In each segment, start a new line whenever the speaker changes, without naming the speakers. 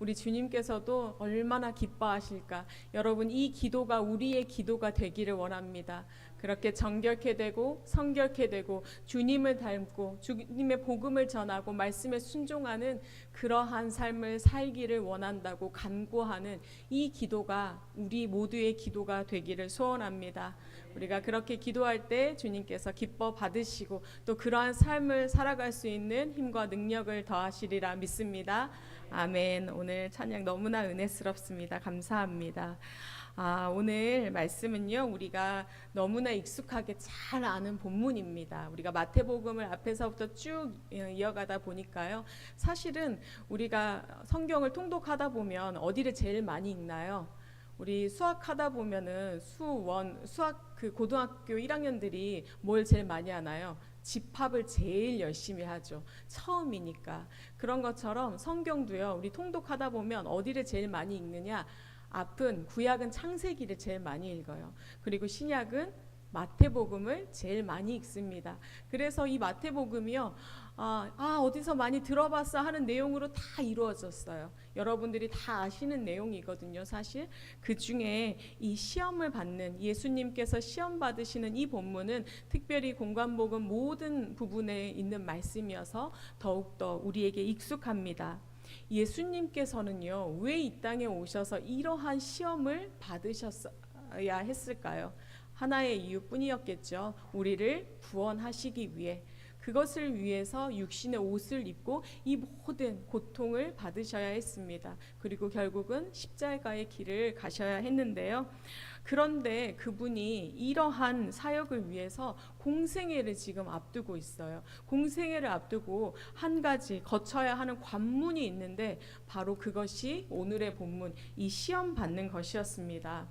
우리 주님께서도 얼마나 기뻐하실까. 여러분, 이 기도가 우리의 기도가 되기를 원합니다. 그렇게 정결케 되고 성결케 되고 주님을 닮고 주님의 복음을 전하고 말씀에 순종하는 그러한 삶을 살기를 원한다고 간구하는 이 기도가 우리 모두의 기도가 되기를 소원합니다. 우리가 그렇게 기도할 때 주님께서 기뻐 받으시고 또 그러한 삶을 살아갈 수 있는 힘과 능력을 더하시리라 믿습니다. 아멘. 오늘 찬양 너무나 은혜스럽습니다. 감사합니다. 오늘 말씀은요, 우리가 너무나 익숙하게 잘 아는 본문입니다. 우리가 마태복음을 앞에서부터 쭉 이어가다 보니까요, 사실은 우리가 성경을 통독하다 보면 어디를 제일 많이 읽나요? 우리 수학하다 보면은 수학 그 고등학교 1학년들이 뭘 제일 많이 하나요? 집합을 제일 열심히 하죠. 처음이니까. 그런 것처럼 성경도요, 우리 통독하다 보면 어디를 제일 많이 읽느냐? 앞은 구약은 창세기를 제일 많이 읽어요. 그리고 신약은 마태복음을 제일 많이 읽습니다. 그래서 이 마태복음이요, 어디서 많이 들어봤어 하는 내용으로 다 이루어졌어요. 여러분들이 다 아시는 내용이거든요. 사실 그 중에 이 시험을 받는, 예수님께서 시험 받으시는 이 본문은 특별히 공관복음 모든 부분에 있는 말씀이어서 더욱더 우리에게 익숙합니다. 예수님께서는요, 왜 이 땅에 오셔서 이러한 시험을 받으셨어야 했을까요? 하나의 이유뿐이었겠죠. 우리를 구원하시기 위해, 그것을 위해서 육신의 옷을 입고 이 모든 고통을 받으셔야 했습니다. 그리고 결국은 십자가의 길을 가셔야 했는데요. 그런데 그분이 이러한 사역을 위해서 공생애를 지금 앞두고 있어요. 공생애를 앞두고 한 가지 거쳐야 하는 관문이 있는데 바로 그것이 오늘의 본문, 이 시험 받는 것이었습니다.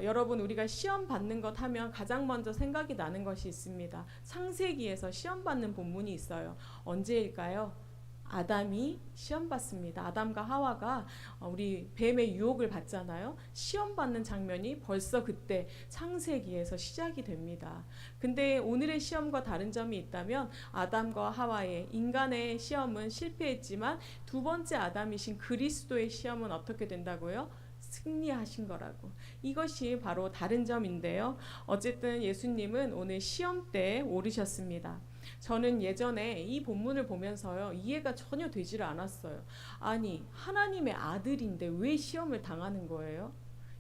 여러분, 우리가 시험 받는 것 하면 가장 먼저 생각이 나는 것이 있습니다. 창세기에서 시험 받는 본문이 있어요. 언제일까요? 아담이 시험 받습니다. 아담과 하와가 우리 뱀의 유혹을 받잖아요. 시험 받는 장면이 벌써 그때 창세기에서 시작이 됩니다. 근데 오늘의 시험과 다른 점이 있다면 아담과 하와의 인간의 시험은 실패했지만 두 번째 아담이신 그리스도의 시험은 어떻게 된다고요? 승리하신 거라고. 이것이 바로 다른 점인데요. 어쨌든 예수님은 오늘 시험대에 오르셨습니다. 저는 예전에 이 본문을 보면서요, 이해가 전혀 되지를 않았어요. 아니, 하나님의 아들인데 왜 시험을 당하는 거예요?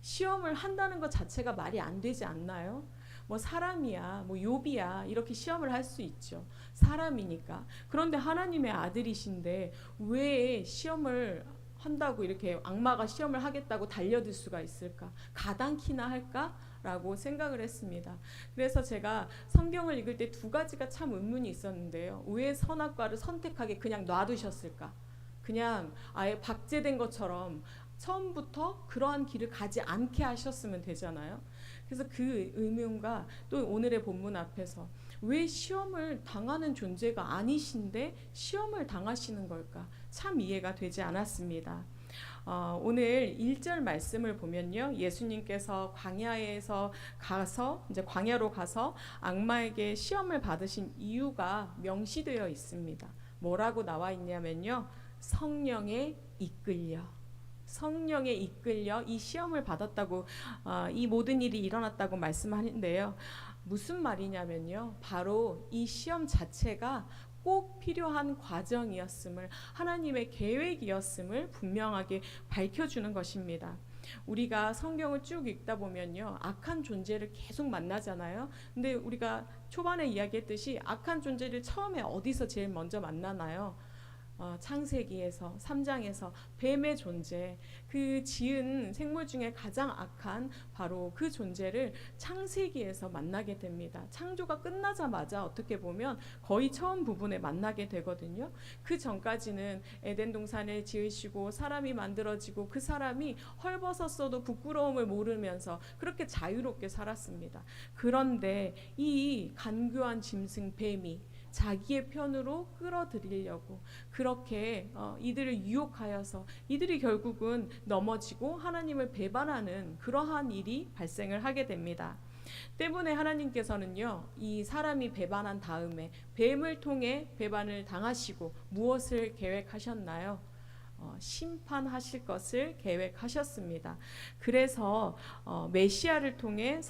시험을 한다는 것 자체가 말이 안 되지 않나요? 뭐 사람이야, 뭐 욥이야, 이렇게 시험을 할 수 있죠. 사람이니까. 그런데 하나님의 아들이신데 왜 시험을 한다고 이렇게 악마가 시험을 하겠다고 달려들 수가 있을까? 가당키나 할까? 라고 생각을 했습니다. 그래서 제가 성경을 읽을 때 두 가지가 참 의문이 있었는데요. 왜 선악과를 선택하게 그냥 놔두셨을까? 그냥 아예 박제된 것처럼 처음부터 그러한 길을 가지 않게 하셨으면 되잖아요. 그래서 그 의문과 또 오늘의 본문 앞에서 왜 시험을 당하는 존재가 아니신데 시험을 당하시는 걸까? 참 이해가 되지 않았습니다. 오늘 1절 말씀을 보면요, 예수님께서 광야로 가서 악마에게 시험을 받으신 이유가 명시되어 있습니다. 뭐라고 나와 있냐면요, 성령에 이끌려 이 시험을 받았다고, 이 모든 일이 일어났다고 말씀하는데요. 무슨 말이냐면요, 바로 이 시험 자체가 꼭 필요한 과정이었음을, 하나님의 계획이었음을 분명하게 밝혀주는 것입니다. 우리가 성경을 쭉 읽다 보면요, 악한 존재를 계속 만나잖아요. 근데 우리가 초반에 이야기했듯이 악한 존재를 처음에 어디서 제일 먼저 만나나요? 창세기에서 3장에서 뱀의 존재, 그 지은 생물 중에 가장 악한 바로 그 존재를 창세기에서 만나게 됩니다. 창조가 끝나자마자 어떻게 보면 거의 처음 부분에 만나게 되거든요. 그 전까지는 에덴 동산을 지으시고 사람이 만들어지고 그 사람이 헐벗었어도 부끄러움을 모르면서 그렇게 자유롭게 살았습니다. 그런데 이 간교한 짐승 뱀이 자기의 편으로 끌어들이려고 그렇게 이들을 유혹하여서 이들이 결국은 넘어지고 하나님을 배반하는 그러한 일이 발생을 하게 됩니다. 때문에 하나님께서는요, 이 사람이 배반한 다음에 뱀을 통해 배반을 당하시고 무엇을 계획하셨나요? 심판하실 것을 계획하셨습니다. 그래서 메시아를 통해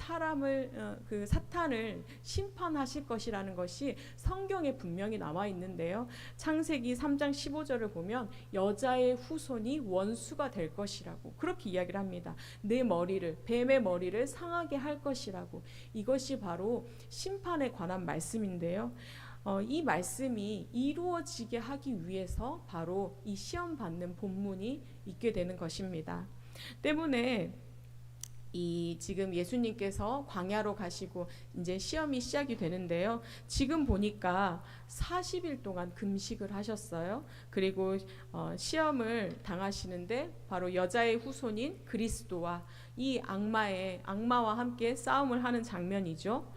그 사탄을 심판하실 것이라는 것이 성경에 분명히 나와 있는데요. 창세기 3장 15절을 보면 여자의 후손이 원수가 될 것이라고 그렇게 이야기를 합니다. 내 머리를, 뱀의 머리를 상하게 할 것이라고. 이것이 바로 심판에 관한 말씀인데요. 이 말씀이 이루어지게 하기 위해서 바로 이 시험 받는 본문이 있게 되는 것입니다. 때문에 지금 예수님께서 광야로 가시고 이제 시험이 시작이 되는데요. 지금 보니까 40일 동안 금식을 하셨어요. 그리고 시험을 당하시는데 바로 여자의 후손인 그리스도와 이 악마와 함께 싸움을 하는 장면이죠.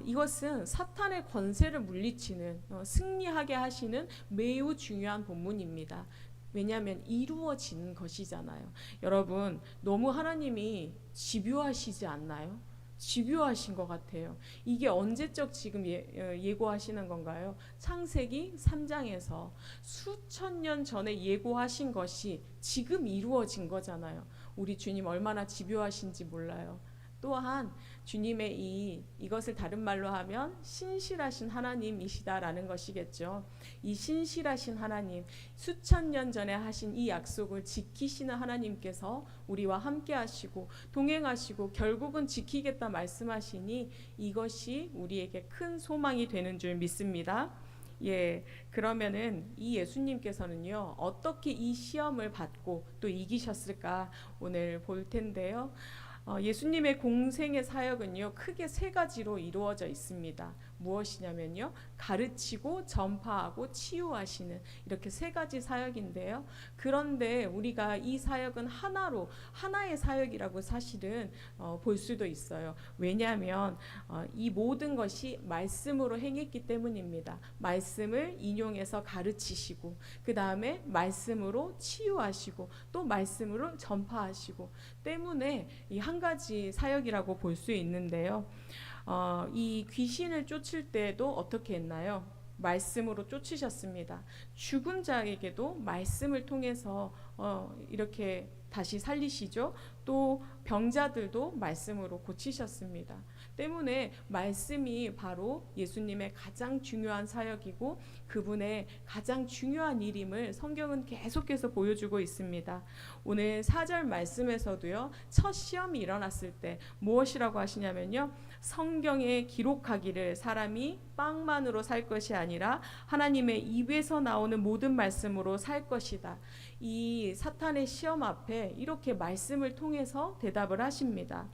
이것은 사탄의 권세를 물리치는 승리하게 하시는 매우 중요한 본문입니다. 왜냐하면 이루어지는 것이잖아요. 여러분, 너무 하나님이 집요하시지 않나요? 집요하신 것 같아요. 이게 언제적 지금 예고하시는 건가요? 창세기 3장에서 수천 년 전에 예고하신 것이 지금 이루어진 거잖아요. 우리 주님 얼마나 집요하신지 몰라요. 또한 주님의 이것을 다른 말로 하면 신실하신 하나님이시다라는 것이겠죠. 이 신실하신 하나님, 수천 년 전에 하신 이 약속을 지키시는 하나님께서 우리와 함께 하시고 동행하시고 결국은 지키겠다 말씀하시니 이것이 우리에게 큰 소망이 되는 줄 믿습니다. 그러면은 이 예수님께서는요, 어떻게 이 시험을 받고 또 이기셨을까 오늘 볼 텐데요. 예수님의 공생의 사역은요, 크게 세 가지로 이루어져 있습니다. 무엇이냐면요, 가르치고 전파하고 치유하시는 이렇게 세 가지 사역인데요. 그런데 우리가 이 사역은 하나의 사역이라고 사실은 볼 수도 있어요. 왜냐하면 이 모든 것이 말씀으로 행했기 때문입니다. 말씀을 인용해서 가르치시고 그 다음에 말씀으로 치유하시고 또 말씀으로 전파하시고 때문에 이 한 가지 사역이라고 볼 수 있는데요. 이 귀신을 쫓을 때도 어떻게 했나요? 말씀으로 쫓으셨습니다. 죽은 자에게도 말씀을 통해서 이렇게 다시 살리시죠. 또 병자들도 말씀으로 고치셨습니다. 때문에 말씀이 바로 예수님의 가장 중요한 사역이고 그분의 가장 중요한 일임을 성경은 계속해서 보여주고 있습니다. 오늘 4절 말씀에서도요, 첫 시험이 일어났을 때 무엇이라고 하시냐면요, 성경에 기록하기를 사람이 빵만으로 살 것이 아니라 하나님의 입에서 나오는 모든 말씀으로 살 것이다. 이 사탄의 시험 앞에 이렇게 말씀을 통해서 대답을 하십니다.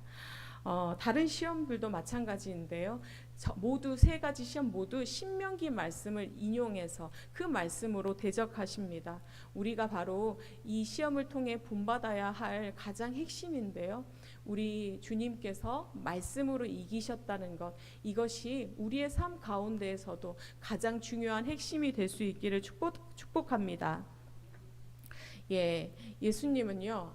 다른 시험들도 마찬가지인데요. 모두 세 가지 시험 모두 신명기 말씀을 인용해서 그 말씀으로 대적하십니다. 우리가 바로 이 시험을 통해 본받아야 할 가장 핵심인데요. 우리 주님께서 말씀으로 이기셨다는 것, 이것이 우리의 삶 가운데에서도 가장 중요한 핵심이 될 수 있기를 축복합니다. 예수님은요,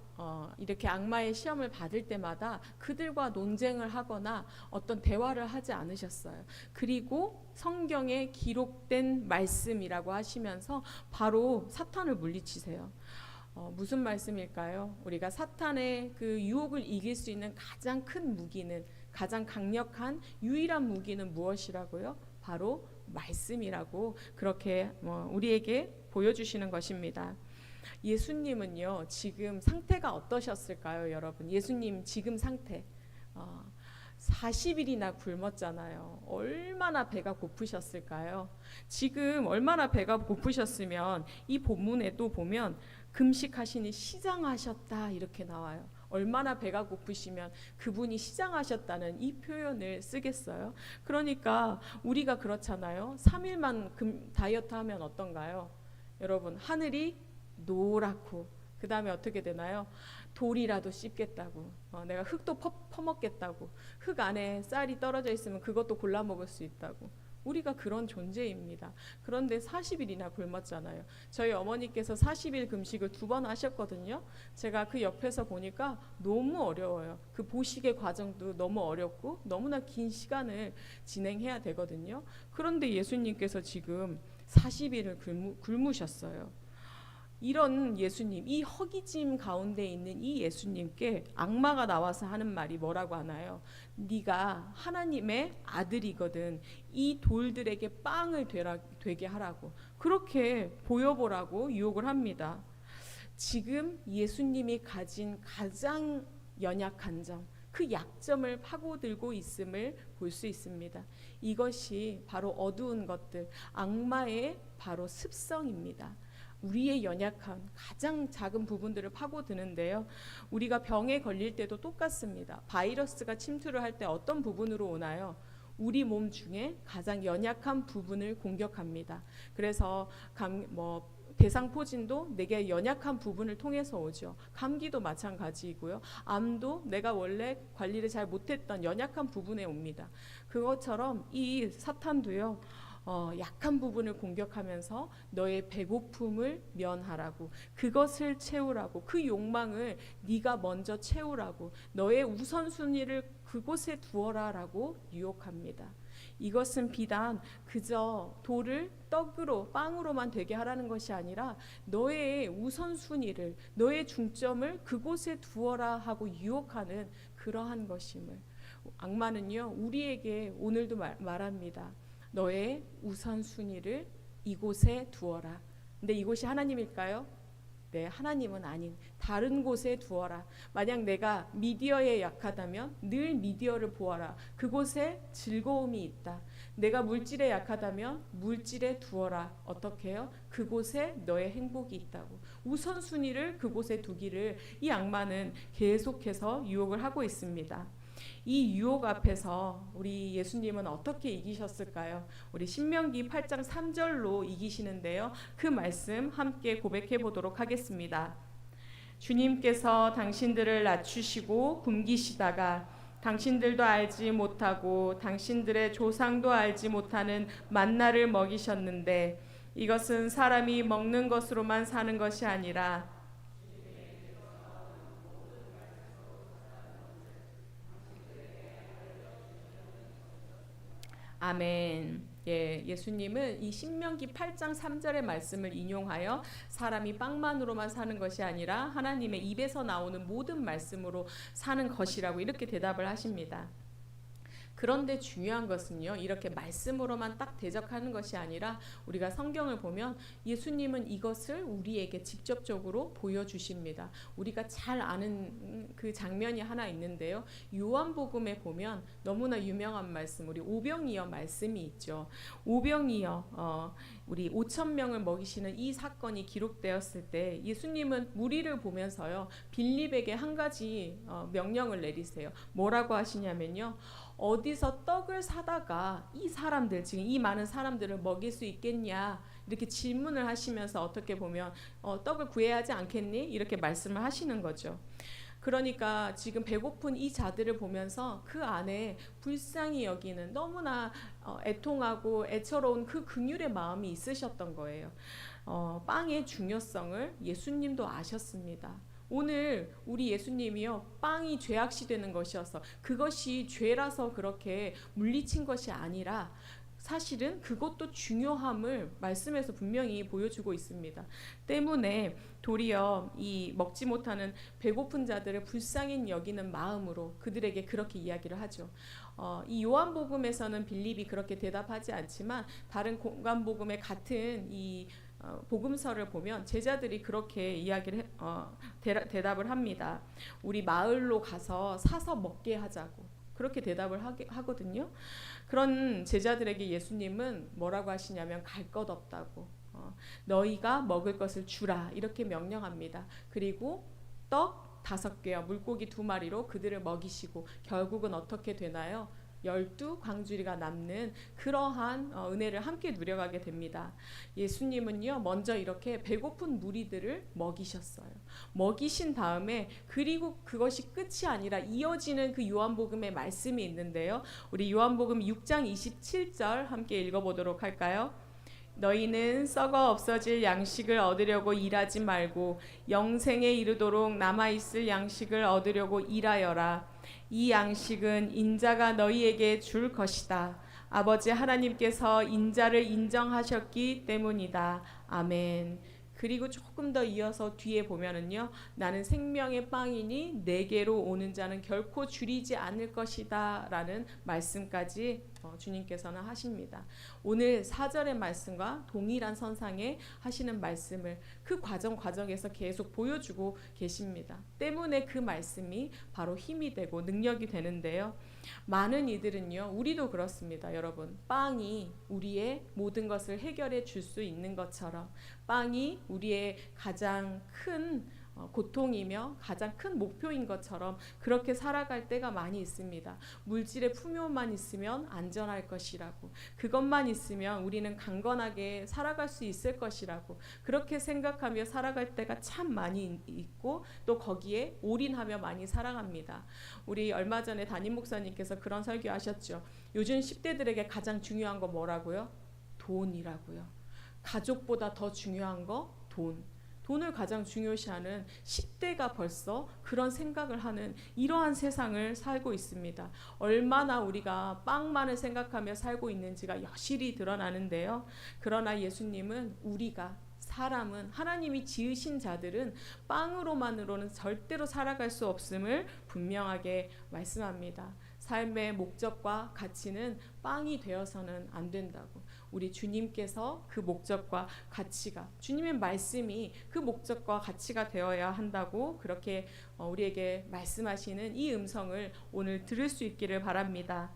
이렇게 악마의 시험을 받을 때마다 그들과 논쟁을 하거나 어떤 대화를 하지 않으셨어요. 그리고 성경에 기록된 말씀이라고 하시면서 바로 사탄을 물리치세요. 무슨 말씀일까요? 우리가 사탄의 그 유혹을 이길 수 있는 가장 큰 무기는, 가장 강력한 유일한 무기는 무엇이라고요? 바로 말씀이라고 그렇게 우리에게 보여주시는 것입니다. 예수님은요, 지금 상태가 어떠셨을까요, 여러분? 예수님 지금 상태 40일이나 굶었잖아요. 얼마나 배가 고프셨을까요? 지금 얼마나 배가 고프셨으면 이 본문에 또 보면 금식하시니 시장하셨다 이렇게 나와요. 얼마나 배가 고프시면 그분이 시장하셨다는 이 표현을 쓰겠어요? 그러니까 우리가 그렇잖아요. 3일만 다이어트 하면 어떤가요? 여러분, 하늘이 노랗고 그 다음에 어떻게 되나요? 돌이라도 씹겠다고, 내가 흙도 퍼먹겠다고, 흙 안에 쌀이 떨어져 있으면 그것도 골라 먹을 수 있다고. 우리가 그런 존재입니다. 그런데 40일이나 굶었잖아요. 저희 어머니께서 40일 금식을 2번 하셨거든요. 제가 그 옆에서 보니까 너무 어려워요. 그 보식의 과정도 너무 어렵고 너무나 긴 시간을 진행해야 되거든요. 그런데 예수님께서 지금 40일을 굶으셨어요. 이런 예수님, 이 허기짐 가운데 있는 이 예수님께 악마가 나와서 하는 말이 뭐라고 하나요? 네가 하나님의 아들이거든. 이 돌들에게 빵을 되게 하라고, 그렇게 보여보라고 유혹을 합니다. 지금 예수님이 가진 가장 연약한 점, 그 약점을 파고들고 있음을 볼 수 있습니다. 이것이 바로 어두운 것들, 악마의 바로 습성입니다. 우리의 연약한 가장 작은 부분들을 파고드는데요. 우리가 병에 걸릴 때도 똑같습니다. 바이러스가 침투를 할 때 어떤 부분으로 오나요? 우리 몸 중에 가장 연약한 부분을 공격합니다. 그래서 대상포진도 내게 연약한 부분을 통해서 오죠. 감기도 마찬가지이고요. 암도 내가 원래 관리를 잘 못했던 연약한 부분에 옵니다. 그것처럼 이 사탄도요. 약한 부분을 공격하면서 너의 배고픔을 면하라고, 그것을 채우라고, 그 욕망을 네가 먼저 채우라고, 너의 우선순위를 그곳에 두어라 라고 유혹합니다. 이것은 비단 그저 돌을 떡으로 빵으로만 되게 하라는 것이 아니라 너의 우선순위를, 너의 중점을 그곳에 두어라 하고 유혹하는 그러한 것임을, 악마는요 우리에게 오늘도 말합니다. 너의 우선순위를 이곳에 두어라. 근데 이곳이 하나님일까요? 네, 하나님은 아닌 다른 곳에 두어라. 만약 내가 미디어에 약하다면 늘 미디어를 보아라. 그곳에 즐거움이 있다. 내가 물질에 약하다면 물질에 두어라. 어떻게 해요? 그곳에 너의 행복이 있다고. 우선순위를 그곳에 두기를 이 악마는 계속해서 유혹을 하고 있습니다. 이 유혹 앞에서 우리 예수님은 어떻게 이기셨을까요? 우리 신명기 8장 3절로 이기시는데요. 그 말씀 함께 고백해 보도록 하겠습니다. 주님께서 당신들을 낮추시고 굶기시다가 당신들도 알지 못하고 당신들의 조상도 알지 못하는 만나를 먹이셨는데 이것은 사람이 먹는 것으로만 사는 것이 아니라 아멘. 예, 예수님은 이 신명기 8장 3절의 말씀을 인용하여 사람이 빵만으로만 사는 것이 아니라 하나님의 입에서 나오는 모든 말씀으로 사는 것이라고 이렇게 대답을 하십니다. 그런데 중요한 것은요, 이렇게 말씀으로만 딱 대적하는 것이 아니라 우리가 성경을 보면 예수님은 이것을 우리에게 직접적으로 보여주십니다. 우리가 잘 아는 그 장면이 하나 있는데요. 요한복음에 보면 너무나 유명한 말씀, 우리 오병이어 말씀이 있죠. 오병이어 우리 5,000명을 먹이시는 이 사건이 기록되었을 때 예수님은 무리를 보면서요, 빌립에게 한 가지 명령을 내리세요. 뭐라고 하시냐면요, 어디서 떡을 사다가 이 사람들, 지금 이 많은 사람들을 먹일 수 있겠냐, 이렇게 질문을 하시면서 어떻게 보면 떡을 구해야 하지 않겠니? 이렇게 말씀을 하시는 거죠. 그러니까 지금 배고픈 이 자들을 보면서 그 안에 불쌍히 여기는, 너무나 애통하고 애처로운 그 긍휼의 마음이 있으셨던 거예요. 빵의 중요성을 예수님도 아셨습니다. 오늘 우리 예수님이요, 빵이 죄악시되는 것이어서, 그것이 죄라서 그렇게 물리친 것이 아니라 사실은 그것도 중요함을 말씀에서 분명히 보여주고 있습니다. 때문에 도리어 이 먹지 못하는 배고픈 자들을 불쌍히 여기는 마음으로 그들에게 그렇게 이야기를 하죠. 이 요한복음에서는 빌립이 그렇게 대답하지 않지만 다른 공간복음의 같은 이 복음서를 보면 제자들이 그렇게 이야기를 대답을 합니다. 우리 마을로 가서 사서 먹게 하자고, 그렇게 대답을 하거든요. 그런 제자들에게 예수님은 뭐라고 하시냐면 갈 것 없다고, 너희가 먹을 것을 주라, 이렇게 명령합니다. 그리고 떡 5개와 물고기 2마리로 그들을 먹이시고 결국은 어떻게 되나요? 12광주리가 남는 그러한 은혜를 함께 누려가게 됩니다. 예수님은요, 먼저 이렇게 배고픈 무리들을 먹이셨어요. 먹이신 다음에, 그리고 그것이 끝이 아니라 이어지는 그 요한복음의 말씀이 있는데요. 우리 요한복음 6장 27절 함께 읽어보도록 할까요? 너희는 썩어 없어질 양식을 얻으려고 일하지 말고 영생에 이르도록 남아있을 양식을 얻으려고 일하여라. 이 양식은 인자가 너희에게 줄 것이다. 아버지 하나님께서 인자를 인정하셨기 때문이다. 아멘. 그리고 조금 더 이어서 뒤에 보면은요, 나는 생명의 빵이니 내게로 오는 자는 결코 줄이지 않을 것이다 라는 말씀까지 주님께서는 하십니다. 오늘 4절의 말씀과 동일한 선상에 하시는 말씀을 그 과정에서 계속 보여주고 계십니다. 때문에 그 말씀이 바로 힘이 되고 능력이 되는데요. 많은 이들은요, 우리도 그렇습니다. 여러분, 빵이 우리의 모든 것을 해결해 줄 수 있는 것처럼, 빵이 우리의 가장 큰 고통이며 가장 큰 목표인 것처럼 그렇게 살아갈 때가 많이 있습니다. 물질의 풍요만 있으면 안전할 것이라고, 그것만 있으면 우리는 강건하게 살아갈 수 있을 것이라고 그렇게 생각하며 살아갈 때가 참 많이 있고, 또 거기에 올인하며 많이 살아갑니다. 우리 얼마 전에 담임 목사님께서 그런 설교하셨죠. 요즘 10대들에게 가장 중요한 거 뭐라고요? 돈이라고요. 가족보다 더 중요한 거 돈. 돈을 가장 중요시하는 10대가 벌써 그런 생각을 하는 이러한 세상을 살고 있습니다. 얼마나 우리가 빵만을 생각하며 살고 있는지가 여실히 드러나는데요. 그러나 예수님은 사람은, 하나님이 지으신 자들은 빵으로만으로는 절대로 살아갈 수 없음을 분명하게 말씀합니다. 삶의 목적과 가치는 빵이 되어서는 안 된다고. 우리 주님께서 그 목적과 가치가, 주님의 말씀이 그 목적과 가치가 되어야 한다고 그렇게 우리에게 말씀하시는 이 음성을 오늘 들을 수 있기를 바랍니다.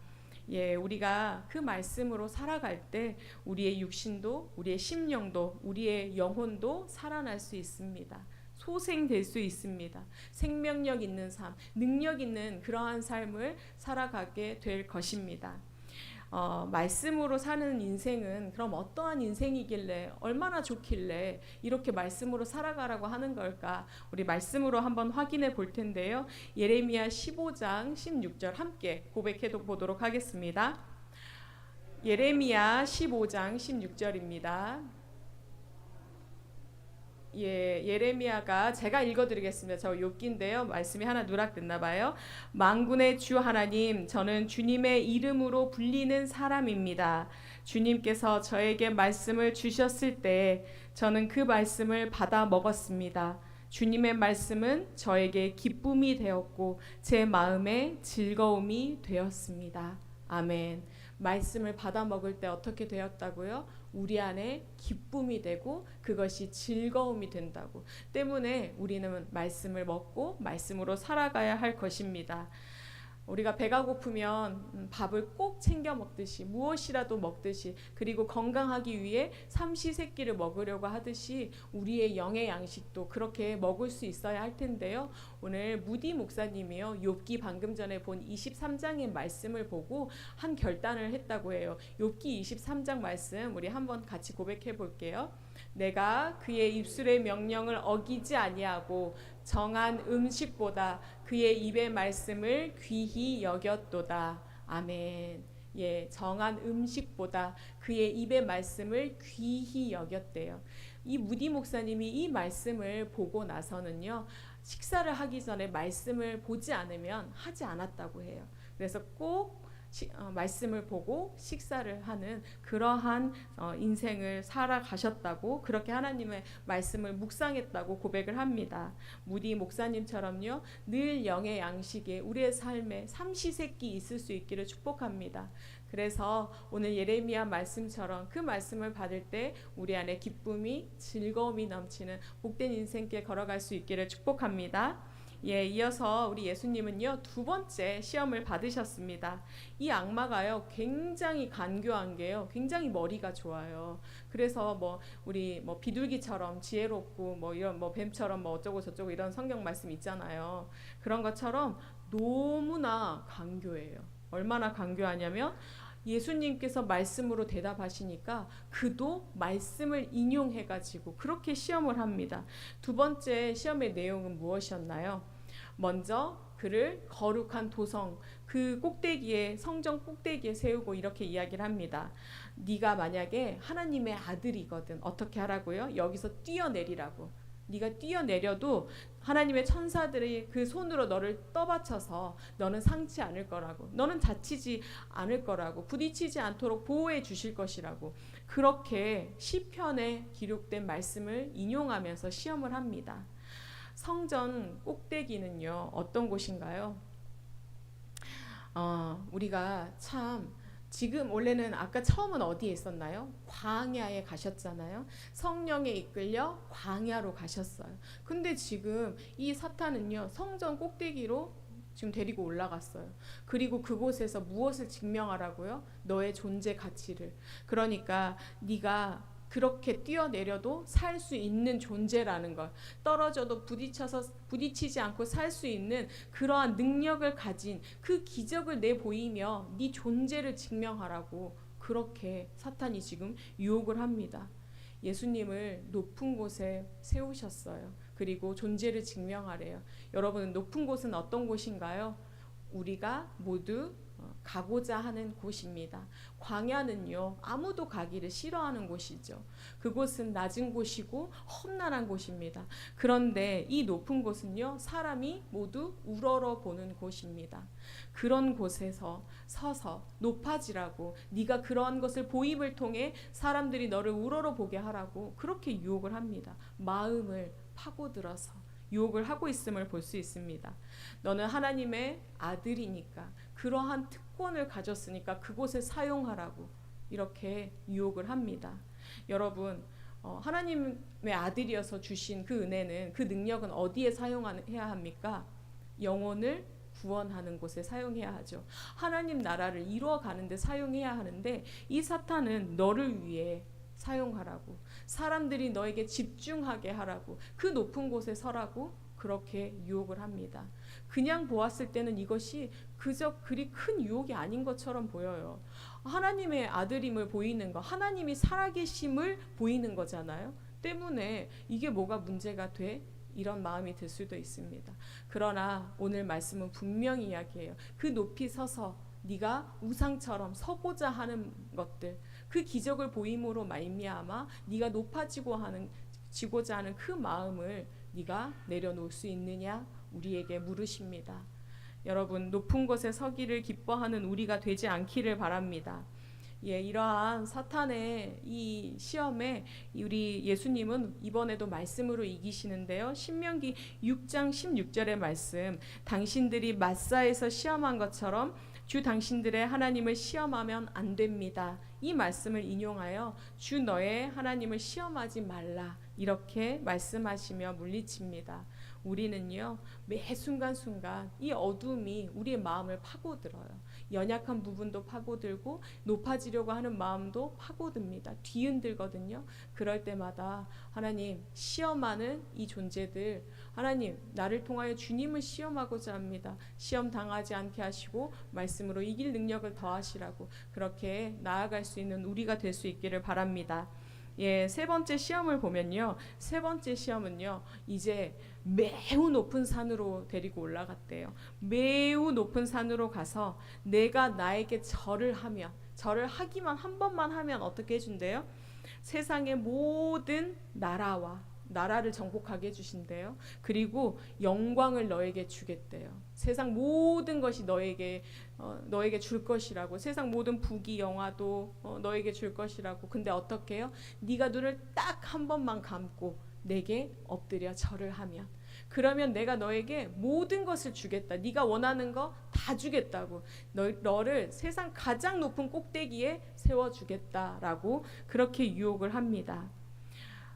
우리가 그 말씀으로 살아갈 때 우리의 육신도, 우리의 심령도, 우리의 영혼도 살아날 수 있습니다. 소생될 수 있습니다. 생명력 있는 삶, 능력 있는 그러한 삶을 살아가게 될 것입니다. 말씀으로 사는 인생은 그럼 어떠한 인생이길래, 얼마나 좋길래 이렇게 말씀으로 살아가라고 하는 걸까? 우리 말씀으로 한번 확인해 볼 텐데요. 예레미야 15장 16절 함께 고백해 보도록 하겠습니다. 예레미야 15장 16절입니다. 예레미야가, 제가 읽어드리겠습니다. 저 욥기인데요. 말씀이 하나 누락됐나 봐요. 만군의 주 하나님, 저는 주님의 이름으로 불리는 사람입니다. 주님께서 저에게 말씀을 주셨을 때 저는 그 말씀을 받아 먹었습니다. 주님의 말씀은 저에게 기쁨이 되었고 제 마음에 즐거움이 되었습니다. 아멘. 말씀을 받아 먹을 때 어떻게 되었다고요? 우리 안에 기쁨이 되고 그것이 즐거움이 된다고. 때문에 우리는 말씀을 먹고 말씀으로 살아가야 할 것입니다. 우리가 배가 고프면 밥을 꼭 챙겨 먹듯이, 무엇이라도 먹듯이, 그리고 건강하기 위해 삼시세끼를 먹으려고 하듯이 우리의 영의 양식도 그렇게 먹을 수 있어야 할 텐데요. 오늘 무디 목사님이요, 욥기 방금 전에 본 23장의 말씀을 보고 한 결단을 했다고 해요. 욥기 23장 말씀 우리 한번 같이 고백해 볼게요. 내가 그의 입술의 명령을 어기지 아니하고 정한 음식보다 그의 입의 말씀을 귀히 여겼도다. 아멘. 정한 음식보다 그의 입의 말씀을 귀히 여겼대요. 이 무디 목사님이 이 말씀을 보고 나서는요, 식사를 하기 전에 말씀을 보지 않으면 하지 않았다고 해요. 그래서 꼭 말씀을 보고 식사를 하는 그러한 인생을 살아가셨다고, 그렇게 하나님의 말씀을 묵상했다고 고백을 합니다. 무디 목사님처럼요, 늘 영의 양식에 우리의 삶에 삼시세끼 있을 수 있기를 축복합니다. 그래서 오늘 예레미야 말씀처럼 그 말씀을 받을 때 우리 안에 기쁨이, 즐거움이 넘치는 복된 인생길 걸어갈 수 있기를 축복합니다. 이어서 우리 예수님은요, 두 번째 시험을 받으셨습니다. 이 악마가요, 굉장히 간교한 게요, 굉장히 머리가 좋아요. 그래서 우리 비둘기처럼 지혜롭고 이런 뱀처럼 어쩌고 저쩌고 이런 성경 말씀 있잖아요. 그런 것처럼 너무나 간교해요. 얼마나 간교하냐면 예수님께서 말씀으로 대답하시니까 그도 말씀을 인용해가지고 그렇게 시험을 합니다. 두 번째 시험의 내용은 무엇이었나요? 먼저 그를 거룩한 도성, 그 꼭대기에, 성전 꼭대기에 세우고 이렇게 이야기를 합니다. 네가 만약에 하나님의 아들이거든 어떻게 하라고요? 여기서 뛰어내리라고. 네가 뛰어내려도 하나님의 천사들이 그 손으로 너를 떠받쳐서 너는 상치 않을 거라고, 너는 다치지 않을 거라고, 부딪히지 않도록 보호해 주실 것이라고, 그렇게 시편에 기록된 말씀을 인용하면서 시험을 합니다. 성전 꼭대기는요, 어떤 곳인가요? 우리가 참 지금 원래는 아까 처음은 어디에 있었나요? 광야에 가셨잖아요. 성령에 이끌려 광야로 가셨어요. 근데 지금 이 사탄은요, 성전 꼭대기로 지금 데리고 올라갔어요. 그리고 그곳에서 무엇을 증명하라고요? 너의 존재 가치를. 그러니까 네가 그렇게 뛰어내려도 살 수 있는 존재라는 걸, 떨어져도 부딪히지 않고 살 수 있는 그러한 능력을 가진 그 기적을 내보이며 네 존재를 증명하라고, 그렇게 사탄이 지금 유혹을 합니다. 예수님을 높은 곳에 세우셨어요. 그리고 존재를 증명하래요. 여러분, 높은 곳은 어떤 곳인가요? 우리가 모두 가고자 하는 곳입니다. 광야는요, 아무도 가기를 싫어하는 곳이죠. 그곳은 낮은 곳이고 험난한 곳입니다. 그런데 이 높은 곳은요, 사람이 모두 우러러 보는 곳입니다. 그런 곳에서 서서 높아지라고, 네가 그러한 것을 보임을 통해 사람들이 너를 우러러 보게 하라고 그렇게 유혹을 합니다. 마음을 파고들어서 유혹을 하고 있음을 볼 수 있습니다. 너는 하나님의 아들이니까, 그러한 특권을 가졌으니까 그곳에 사용하라고 이렇게 유혹을 합니다. 여러분, 하나님의 아들이어서 주신 그 은혜는, 그 능력은 어디에 사용해야 합니까? 영혼을 구원하는 곳에 사용해야 하죠. 하나님 나라를 이루어가는 데 사용해야 하는데, 이 사탄은 너를 위해 사용하라고, 사람들이 너에게 집중하게 하라고, 그 높은 곳에 서라고 그렇게 유혹을 합니다. 그냥 보았을 때는 이것이 그저 그리 큰 유혹이 아닌 것처럼 보여요. 하나님의 아들임을 보이는 거, 하나님이 살아계심을 보이는 거잖아요. 때문에 이게 뭐가 문제가 돼? 이런 마음이 들 수도 있습니다. 그러나 오늘 말씀은 분명히 이야기해요. 그 높이 서서 네가 우상처럼 서고자 하는 것들, 그 기적을 보임으로 말미암아 네가 지고자 하는 그 마음을 네가 내려놓을 수 있느냐, 우리에게 물으십니다. 여러분, 높은 곳에 서기를 기뻐하는 우리가 되지 않기를 바랍니다. 이러한 사탄의 이 시험에 우리 예수님은 이번에도 말씀으로 이기시는데요. 신명기 6장 16절의 말씀, 당신들이 마사에서 시험한 것처럼 주 당신들의 하나님을 시험하면 안 됩니다. 이 말씀을 인용하여 주 너의 하나님을 시험하지 말라, 이렇게 말씀하시며 물리칩니다. 우리는요, 매 순간순간 이 어둠이 우리의 마음을 파고들어요. 연약한 부분도 파고들고 높아지려고 하는 마음도 파고듭니다. 뒤흔들거든요. 그럴 때마다 하나님, 시험하는 이 존재들, 하나님 나를 통하여 주님을 시험하고자 합니다. 시험 당하지 않게 하시고 말씀으로 이길 능력을 더하시라고, 그렇게 나아갈 수 있는 우리가 될 수 있기를 바랍니다. 세 번째 시험을 보면요, 세 번째 시험은요, 이제 매우 높은 산으로 데리고 올라갔대요. 매우 높은 산으로 가서 내가 나에게 절을 하기만 한 번만 하면 어떻게 해준대요? 세상의 모든 나라를 정복하게 해주신대요. 그리고 영광을 너에게 주겠대요. 세상 모든 것이 너에게 줄 것이라고, 세상 모든 부귀 영화도 너에게 줄 것이라고. 근데 어떻게 해요? 네가 눈을 딱 한 번만 감고 내게 엎드려 절을 하면, 그러면 내가 너에게 모든 것을 주겠다. 네가 원하는 거 다 주겠다고. 너를 세상 가장 높은 꼭대기에 세워주겠다라고 그렇게 유혹을 합니다.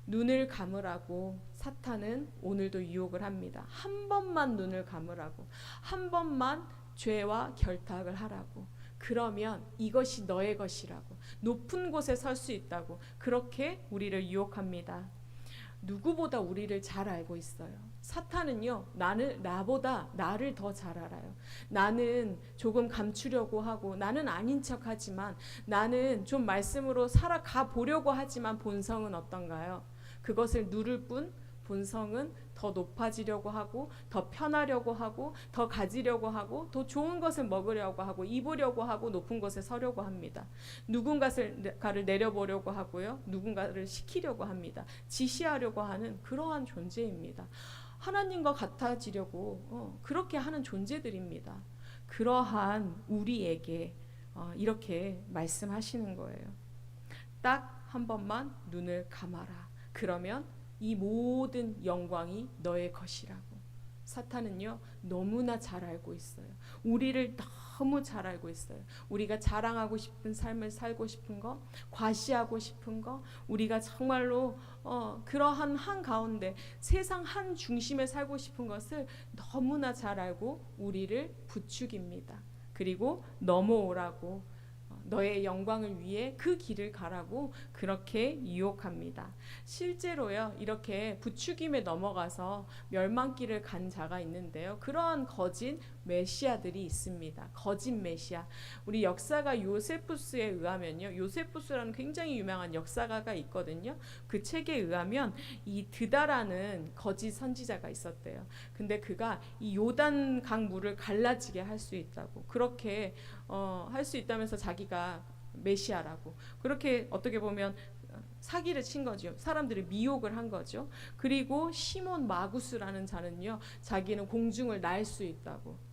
눈을 감으라고 사탄은 오늘도 유혹을 합니다. 한 번만 눈을 감으라고, 한 번만 죄와 결탁을 하라고, 그러면 이것이 너의 것이라고, 높은 곳에 설 수 있다고, 그렇게 우리를 유혹합니다. 누구보다 우리를 잘 알고 있어요. 사탄은요, 나보다 나를 더 잘 알아요. 나는 조금 감추려고 하고, 나는 아닌 척하지만, 나는 좀 말씀으로 살아가 보려고 하지만 본성은 어떤가요? 그것을 누를 뿐 본성은 더 높아지려고 하고, 더 편하려고 하고, 더 가지려고 하고, 더 좋은 것을 먹으려고 하고, 입으려고 하고, 높은 곳에 서려고 합니다. 누군가를 내려보려고 하고요, 누군가를 시키려고 합니다. 지시하려고 하는 그러한 존재입니다. 하나님과 같아지려고 그렇게 하는 존재들입니다. 그러한 우리에게 이렇게 말씀하시는 거예요. 딱 한 번만 눈을 감아라. 그러면 이 모든 영광이 너의 것이라고. 사탄은요, 너무나 잘 알고 있어요. 우리를 너무 잘 알고 있어요. 우리가 자랑하고 싶은 삶을 살고 싶은 거, 과시하고 싶은 거, 우리가 정말로 그러한 한가운데 세상 한 중심에 살고 싶은 것을 너무나 잘 알고 우리를 부추깁니다. 그리고 넘어오라고, 너의 영광을 위해 그 길을 가라고 그렇게 유혹합니다. 실제로요, 이렇게 부추김에 넘어가서 멸망길을 간 자가 있는데요, 그러한 거짓 메시아들이 있습니다. 거짓 메시아. 우리 역사가 요세푸스에 의하면요, 요세푸스라는 굉장히 유명한 역사가가 있거든요. 그 책에 의하면 이 드다라는 거짓 선지자가 있었대요. 근데 그가 이 요단 강 물을 갈라지게 할 수 있다고, 그렇게 할 수 있다면서 자기가 메시아라고, 그렇게 어떻게 보면 사기를 친 거죠. 사람들이 미혹을 한 거죠. 그리고 시몬 마구스라는 자는요, 자기는 공중을 날 수 있다고.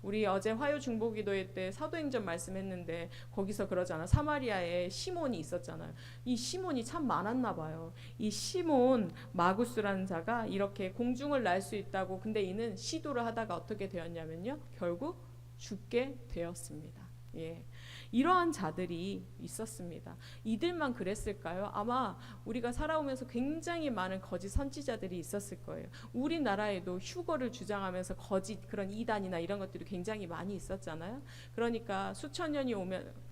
우리 어제 화요 중보기도회 때 사도행전 말씀했는데 거기서 그러잖아. 사마리아에 시몬이 있었잖아요. 이 시몬이 참 많았나 봐요. 이 시몬 마구스라는 자가 이렇게 공중을 날 수 있다고, 근데 이는 시도를 하다가 어떻게 되었냐면요, 결국 죽게 되었습니다. 예. 이러한 자들이 있었습니다. 이들만 그랬을까요? 아마 우리가 살아오면서 굉장히 많은 거짓 선지자들이 있었을 거예요. 우리나라에도 휴거를 주장하면서 거짓 그런 이단이나 이런 것들이 굉장히 많이 있었잖아요. 그러니까 수천 년이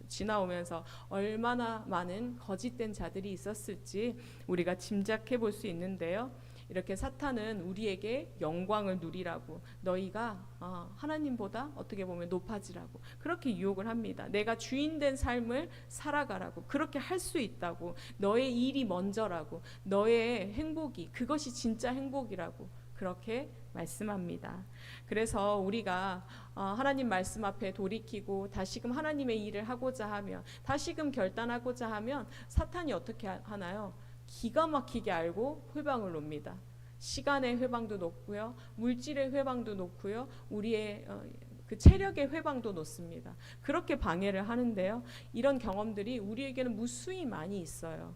지나오면서 얼마나 많은 거짓된 자들이 있었을지 우리가 짐작해 볼 수 있는데요. 이렇게 사탄은 우리에게 영광을 누리라고, 너희가 하나님보다 어떻게 보면 높아지라고 그렇게 유혹을 합니다. 내가 주인된 삶을 살아가라고, 그렇게 할 수 있다고, 너의 일이 먼저라고, 너의 행복이 그것이 진짜 행복이라고 그렇게 말씀합니다. 그래서 우리가 하나님 말씀 앞에 돌이키고 다시금 하나님의 일을 하고자 하면, 다시금 결단하고자 하면 사탄이 어떻게 하나요? 기가 막히게 알고 회방을 놓습니다. 시간의 회방도 놓고요, 물질의 회방도 놓고요, 우리의 그 체력의 회방도 놓습니다. 그렇게 방해를 하는데요, 이런 경험들이 우리에게는 무수히 많이 있어요.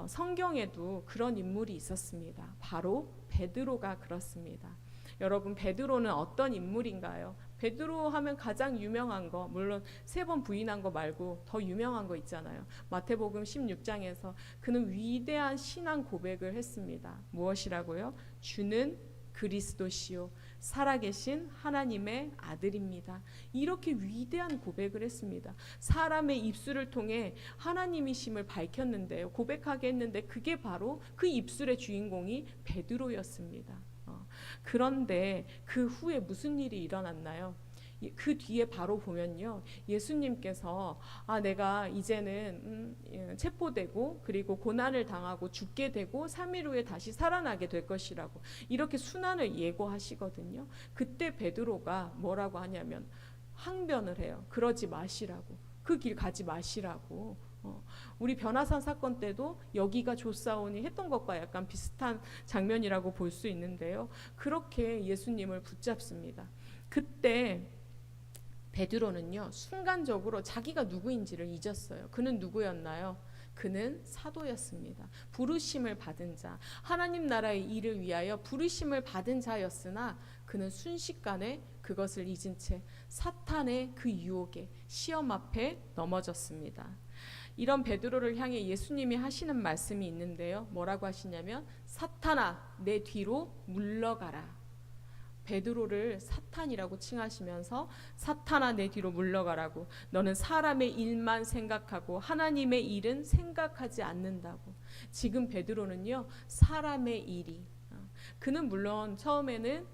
성경에도 그런 인물이 있었습니다. 바로 베드로가 그렇습니다. 여러분, 베드로는 어떤 인물인가요? 베드로 하면 가장 유명한 거, 물론 3번 부인한 거 말고 더 유명한 거 있잖아요. 마태복음 16장에서 그는 위대한 신앙 고백을 했습니다. 무엇이라고요? 주는 그리스도시요 살아계신 하나님의 아들입니다. 이렇게 위대한 고백을 했습니다. 사람의 입술을 통해 하나님이심을 밝혔는데요, 고백하게 했는데 그게 바로 그 입술의 주인공이 베드로였습니다. 그런데 그 후에 무슨 일이 일어났나요? 그 뒤에 바로 보면요, 예수님께서 내가 이제는 체포되고 그리고 고난을 당하고 죽게 되고 3일 후에 다시 살아나게 될 것이라고 이렇게 순환을 예고하시거든요. 그때 베드로가 뭐라고 하냐면 항변을 해요. 그러지 마시라고, 그 길 가지 마시라고. 우리 변화산 사건 때도 여기가 좋사오니 했던 것과 약간 비슷한 장면이라고 볼 수 있는데요, 그렇게 예수님을 붙잡습니다. 그때 베드로는요, 순간적으로 자기가 누구인지를 잊었어요. 그는 누구였나요? 그는 사도였습니다. 부르심을 받은 자, 하나님 나라의 일을 위하여 부르심을 받은 자였으나 그는 순식간에 그것을 잊은 채 사탄의 그 유혹에, 시험 앞에 넘어졌습니다. 이런 베드로를 향해 예수님이 하시는 말씀이 있는데요, 뭐라고 하시냐면 사탄아 내 뒤로 물러가라. 베드로를 사탄이라고 칭하시면서 사탄아 내 뒤로 물러가라고, 너는 사람의 일만 생각하고 하나님의 일은 생각하지 않는다고. 지금 베드로는요, 사람의 일이, 그는 물론 처음에는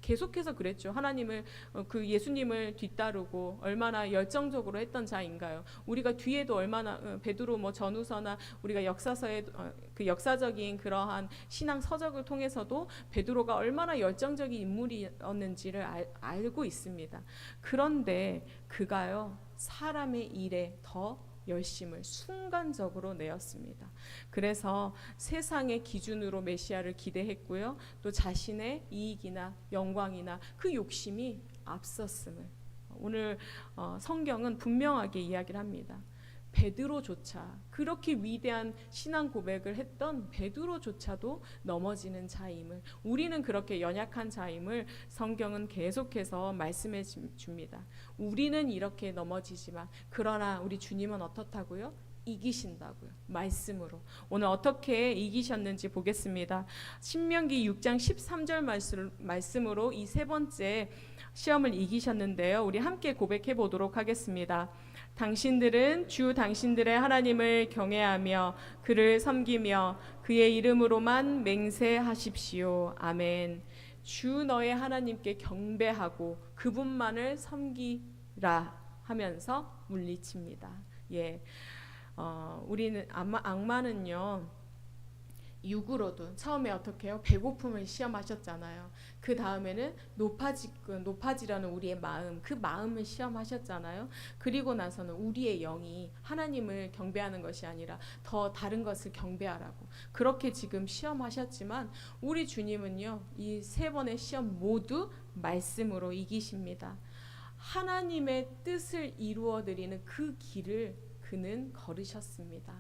계속해서 그랬죠. 하나님을 그 예수님을 뒤따르고 얼마나 열정적으로 했던 자인가요? 우리가 뒤에도 얼마나 베드로 뭐 전후서나 우리가 역사서에 그 역사적인 그러한 신앙 서적을 통해서도 베드로가 얼마나 열정적인 인물이었는지를 알고 있습니다. 그런데 그가요 사람의 일에 더 열심을 순간적으로 내었습니다. 그래서 세상의 기준으로 메시아를 기대했고요. 또 자신의 이익이나 영광이나 그 욕심이 앞섰음을 오늘 성경은 분명하게 이야기를 합니다. 베드로조차 그렇게 위대한 신앙 고백을 했던 베드로조차도 넘어지는 자임을, 우리는 그렇게 연약한 자임을 성경은 계속해서 말씀해 줍니다. 우리는 이렇게 넘어지지만 그러나 우리 주님은 어떻다고요? 이기신다고요. 말씀으로. 오늘 어떻게 이기셨는지 보겠습니다. 신명기 6장 13절 말씀으로 이 세 번째 시험을 이기셨는데요. 우리 함께 고백해 보도록 하겠습니다. 당신들은 주 당신들의 하나님을 경외하며 그를 섬기며 그의 이름으로만 맹세하십시오. 아멘. 주 너의 하나님께 경배하고 그분만을 섬기라 하면서 물리칩니다. 예, 우리는 악마는요 육으로도 처음에 어떻게 해요? 배고픔을 시험하셨잖아요. 그 다음에는 높아지려는 우리의 마음, 그 마음을 시험하셨잖아요. 그리고 나서는 우리의 영이 하나님을 경배하는 것이 아니라 더 다른 것을 경배하라고 그렇게 지금 시험하셨지만 우리 주님은요 이 세 번의 시험 모두 말씀으로 이기십니다. 하나님의 뜻을 이루어드리는 그 길을 그는 걸으셨습니다.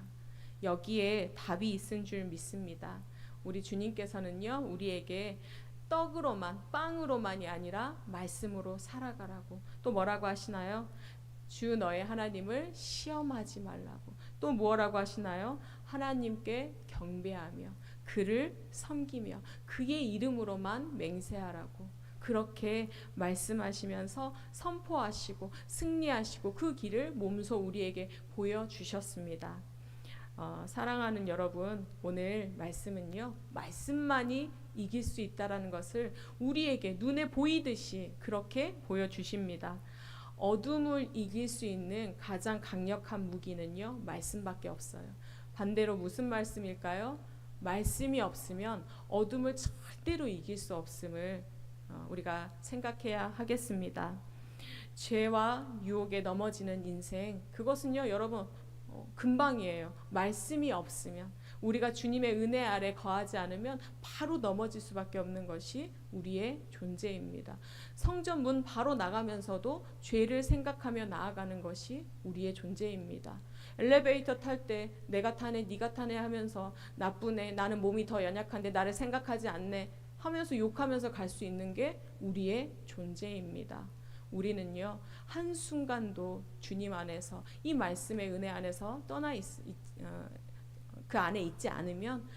여기에 답이 있은 줄 믿습니다. 우리 주님께서는요 우리에게 떡으로만 빵으로만이 아니라 말씀으로 살아가라고 또 뭐라고 하시나요? 주 너의 하나님을 시험하지 말라고 또 뭐라고 하시나요? 하나님께 경배하며 그를 섬기며 그의 이름으로만 맹세하라고 그렇게 말씀하시면서 선포하시고 승리하시고 그 길을 몸소 우리에게 보여주셨습니다. 사랑하는 여러분, 오늘 말씀은요 말씀만이 이길 수 있다라는 것을 우리에게 눈에 보이듯이 그렇게 보여주십니다. 어둠을 이길 수 있는 가장 강력한 무기는요 말씀밖에 없어요. 반대로 무슨 말씀일까요? 말씀이 없으면 어둠을 절대로 이길 수 없음을 우리가 생각해야 하겠습니다. 죄와 유혹에 넘어지는 인생, 그것은요 여러분 금방이에요. 말씀이 없으면, 우리가 주님의 은혜 아래 거하지 않으면 바로 넘어질 수밖에 없는 것이 우리의 존재입니다. 성전 문 바로 나가면서도 죄를 생각하며 나아가는 것이 우리의 존재입니다. 엘리베이터 탈 때 내가 타네 네가 타네 하면서 나쁘네 나는 몸이 더 연약한데 나를 생각하지 않네 하면서 욕하면서 갈 수 있는 게 우리의 존재입니다. 우리는요 한순간도 주님 안에서 이 말씀의 은혜 안에서 그 안에 있지 않으면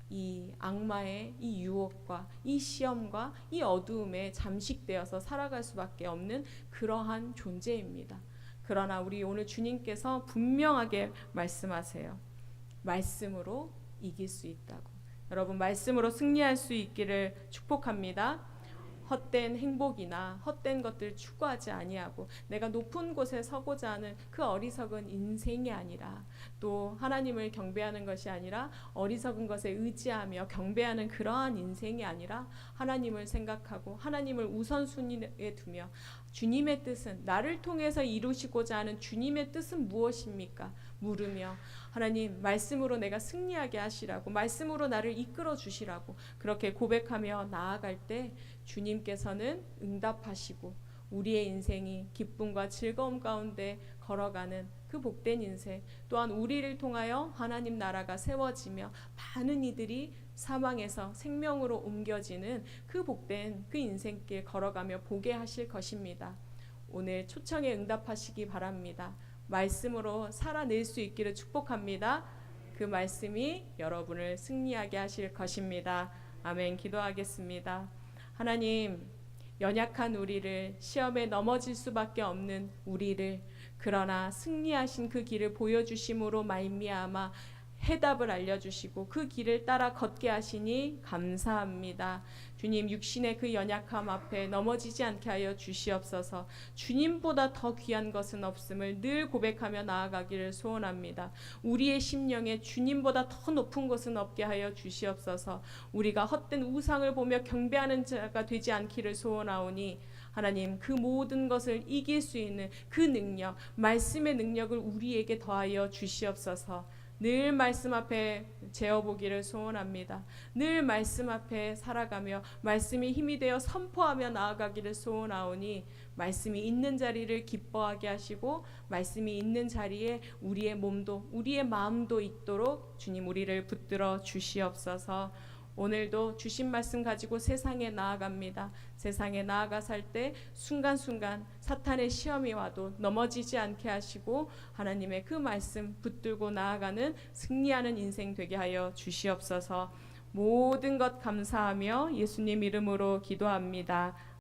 이 악마의 이 유혹과 이 시험과 이 어두움에 잠식되어서 살아갈 수밖에 없는 그러한 존재입니다. 그러나 우리 오늘 주님께서 분명하게 말씀하세요. 말씀으로 이길 수 있다고. 여러분 말씀으로 승리할 수 있기를 축복합니다. 헛된 행복이나 헛된 것들 추구하지 아니하고 내가 높은 곳에 서고자 하는 그 어리석은 인생이 아니라 또 하나님을 경배하는 것이 아니라 어리석은 것에 의지하며 경배하는 그러한 인생이 아니라 하나님을 생각하고 하나님을 우선순위에 두며 주님의 뜻은 나를 통해서 이루시고자 하는 주님의 뜻은 무엇입니까? 물으며 하나님 말씀으로 내가 승리하게 하시라고 말씀으로 나를 이끌어 주시라고 그렇게 고백하며 나아갈 때 주님께서는 응답하시고 우리의 인생이 기쁨과 즐거움 가운데 걸어가는 그 복된 인생 또한 우리를 통하여 하나님 나라가 세워지며 많은 이들이 사망에서 생명으로 옮겨지는 그 복된 그 인생길 걸어가며 보게 하실 것입니다. 오늘 초청에 응답하시기 바랍니다. 말씀으로 살아낼 수 있기를 축복합니다. 그 말씀이 여러분을 승리하게 하실 것입니다. 아멘. 기도하겠습니다. 하나님, 연약한 우리를 시험에 넘어질 수밖에 없는 우리를 그러나 승리하신 그 길을 보여주심으로 말미암아 해답을 알려주시고 그 길을 따라 걷게 하시니 감사합니다. 주님, 육신의 그 연약함 앞에 넘어지지 않게 하여 주시옵소서. 주님보다 더 귀한 것은 없음을 늘 고백하며 나아가기를 소원합니다. 우리의 심령에 주님보다 더 높은 것은 없게 하여 주시옵소서. 우리가 헛된 우상을 보며 경배하는 자가 되지 않기를 소원하오니 하나님, 그 모든 것을 이길 수 있는 그 능력, 말씀의 능력을 우리에게 더하여 주시옵소서. 늘 말씀 앞에 재어보기를 소원합니다. 늘 말씀 앞에 살아가며 말씀이 힘이 되어 선포하며 나아가기를 소원하오니 말씀이 있는 자리를 기뻐하게 하시고 말씀이 있는 자리에 우리의 몸도 우리의 마음도 있도록 주님 우리를 붙들어 주시옵소서. 오늘도 주신 말씀 가지고 세상에 나아갑니다. 세상에 나아가 살 때 순간순간 사탄의 시험이 와도 넘어지지 않게 하시고 하나님의 그 말씀 붙들고 나아가는 승리하는 인생 되게 하여 주시옵소서. 모든 것 감사하며 예수님 이름으로 기도합니다.